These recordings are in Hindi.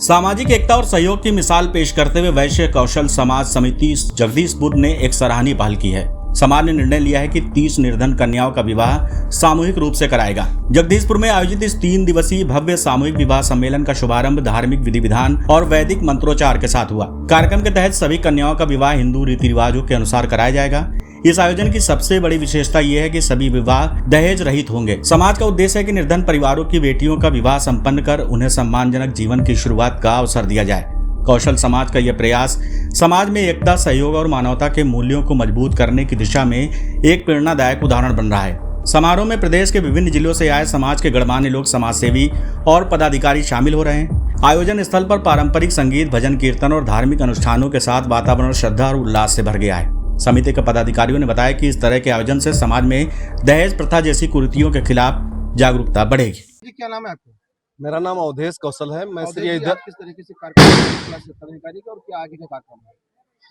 सामाजिक एकता और सहयोग की मिसाल पेश करते हुए वैश्य कौशल समाज समिति जगदीशपुर ने एक सराहनीय पहल की है। समाज ने निर्णय लिया है कि 30 निर्धन कन्याओं का विवाह सामूहिक रूप से कराएगा। जगदीशपुर में आयोजित इस 3 दिवसीय भव्य सामूहिक विवाह सम्मेलन का शुभारंभ धार्मिक विधि विधान और वैदिक मंत्रोच्चार के साथ हुआ। कार्यक्रम के तहत सभी कन्याओं का विवाह हिंदू रीति रिवाजों के अनुसार कराया जाएगा। इस आयोजन की सबसे बड़ी विशेषता ये है कि सभी विवाह दहेज रहित होंगे। समाज का उद्देश्य है कि निर्धन परिवारों की बेटियों का विवाह संपन्न कर उन्हें सम्मानजनक जीवन की शुरुआत का अवसर दिया जाए। कौशल समाज का यह प्रयास समाज में एकता, सहयोग और मानवता के मूल्यों को मजबूत करने की दिशा में एक प्रेरणादायक उदाहरण बन रहा है। समारोह में प्रदेश के विभिन्न जिलों से आए समाज के गणमान्य लोग, समाजसेवी और पदाधिकारी शामिल हो रहे हैं। आयोजन स्थल पर पारंपरिक संगीत, भजन कीर्तन और धार्मिक अनुष्ठानों के साथ वातावरण श्रद्धा और उल्लास से भर गया है। समिति के पदाधिकारियों ने बताया कि इस तरह के आयोजन से समाज में दहेज प्रथा जैसी कुरीतियों के खिलाफ जागरूकता बढ़ेगी। क्या नाम है आपका? मेरा नाम अवधेश कौशल है। मैं श्री किस तरीके से कार्यक्रम और क्या आगे का कार्यक्रम है?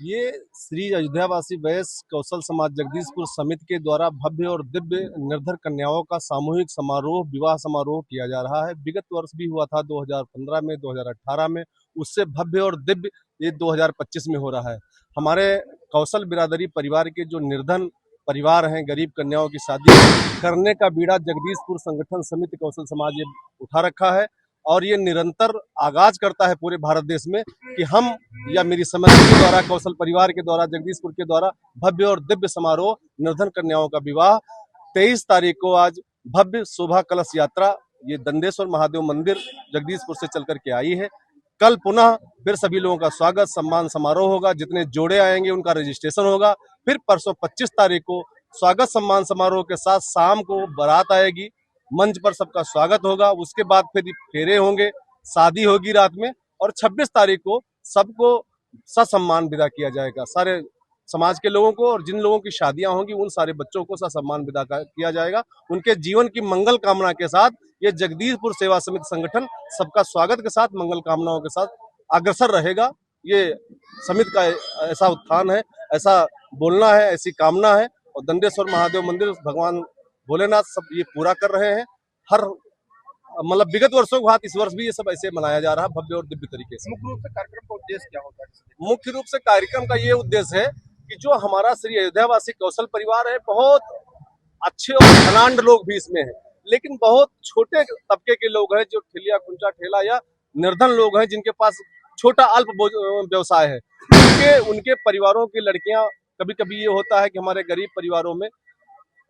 ये श्री अयोध्यावासी वैश्य कौशल समाज जगदीशपुर समिति के द्वारा भव्य और दिव्य निर्धन कन्याओं का सामूहिक समारोह, विवाह समारोह किया जा रहा है। विगत वर्ष भी हुआ था 2015 में, 2018 में, उससे भव्य और दिव्य ये 2025 में हो रहा है। हमारे कौशल बिरादरी परिवार के जो निर्धन परिवार हैं, गरीब कन्याओं की शादी करने का बीड़ा जगदीशपुर संगठन समिति कौशल समाज ये उठा रखा है और ये निरंतर आगाज करता है पूरे भारत देश में कि हम या मेरी समिति के द्वारा, कौशल परिवार के द्वारा, जगदीशपुर के द्वारा भव्य और दिव्य समारोह निर्धन कन्याओं का विवाह 23 तारीख को आज भव्य शोभा कलश यात्रा ये दंडेश्वर महादेव मंदिर जगदीशपुर से चल करके आई है। कल पुनः फिर सभी लोगों का स्वागत सम्मान समारोह होगा। जितने जोड़े आएंगे उनका रजिस्ट्रेशन होगा। फिर परसों 25 तारीख को स्वागत सम्मान समारोह के साथ शाम को बारात आएगी, मंच पर सबका स्वागत होगा। उसके बाद फिर फेरे होंगे, शादी होगी रात में और 26 तारीख को सबको ससम्मान विदा किया जाएगा। सारे समाज के लोगों को और जिन लोगों की शादियां होंगी उन सारे बच्चों को ससम्मान विदा किया जाएगा। उनके जीवन की मंगल कामना के साथ ये जगदीशपुर सेवा समिति संगठन सबका स्वागत के साथ, मंगल कामनाओं के साथ अग्रसर रहेगा। ये समिति का ऐसा उत्थान है, ऐसा बोलना है, ऐसी कामना है और दंडेश्वर महादेव मंदिर भगवान भोलेनाथ सब ये पूरा कर रहे हैं। हर मतलब विगत वर्षों के बाद इस वर्ष भी ये सब ऐसे मनाया जा रहा है भव्य और दिव्य तरीके से। मुख्य रूप से कार्यक्रम का उद्देश्य क्या होता है? मुख्य रूप से कार्यक्रम का ये उद्देश्य है कि जो हमारा श्री अयोध्यावासी कौशल परिवार है, बहुत अच्छे और धनाढ्य लोग भी इसमें हैं, लेकिन बहुत छोटे तबके के लोग हैं जो ठेलिया कुंचा ठेला या निर्धन लोग हैं जिनके पास छोटा अल्प व्यवसाय है। उनके परिवारों की लड़कियां, कभी कभी ये होता है कि हमारे गरीब परिवारों में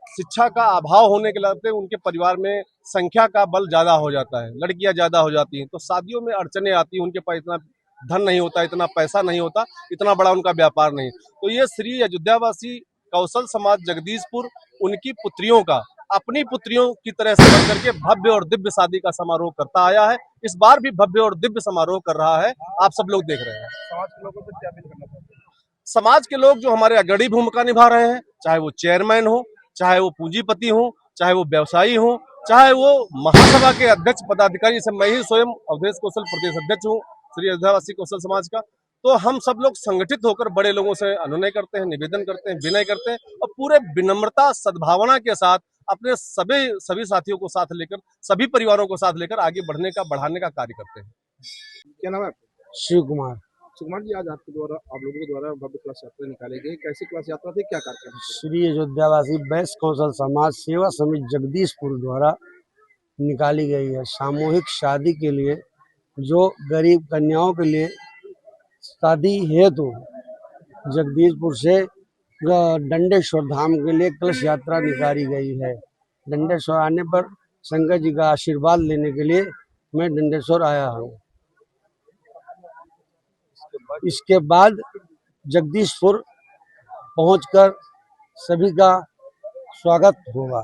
शिक्षा का अभाव होने के नाते उनके परिवार में संख्या का बल ज्यादा हो जाता है, लड़कियां ज्यादा हो जाती हैं, तो शादियों में अड़चने आती हैं। उनके पास इतना धन नहीं होता, इतना पैसा नहीं होता, इतना बड़ा उनका व्यापार नहीं। तो ये श्री अयोध्यावासी कौशल समाज जगदीशपुर उनकी पुत्रियों का अपनी पुत्रियों की तरह से बन करके भव्य और दिव्य शादी का समारोह करता आया है। इस बार भी भव्य और दिव्य समारोह कर रहा है, आप सब लोग देख रहे हैं। समाज के लोगों से क्या अपील करना चाहते हैं? समाज के लोग जो हमारे अग्रणी भूमिका निभा रहे हैं, चाहे वो चेयरमैन हो, चाहे वो पूंजीपति हो, चाहे वो व्यवसायी हो, चाहे वो महासभा के अध्यक्ष पदाधिकारी, जैसे मैं ही स्वयं अवधेश कौशल प्रदेश अध्यक्ष हूँ श्री अयोध्यावासी कौशल समाज का, तो हम सब लोग संगठित होकर बड़े लोगों से अनुनय करते हैं, निवेदन करते हैं, विनय करते हैं और पूरे विनम्रता सद्भावना के साथ अपने सभी साथियों को साथ लेकर, सभी परिवारों को साथ लेकर आगे बढ़ाने का कार्य करते हैं। क्या नाम है आपका? शिव कुमार। सुकुमार जी, आज आपके द्वारा, आप लोगों के द्वारा भव्य क्लास यात्रा निकाली गई, कैसी क्लास यात्रा थी, क्या कार्यक्रम है? श्री अयोध्यावासी वैश्य कौशल समाज सेवा समिति जगदीशपुर द्वारा निकाली गई है। सामूहिक शादी के लिए, जो गरीब कन्याओं के लिए शादी हेतु जगदीशपुर से दंडेश्वर धाम के लिए कलश यात्रा निकाली गई है। दंडेश्वर आने पर शंकर जी का आशीर्वाद लेने के लिए मैं दंडेश्वर आया हूँ। इसके बाद जगदीशपुर पहुंचकर सभी का स्वागत होगा।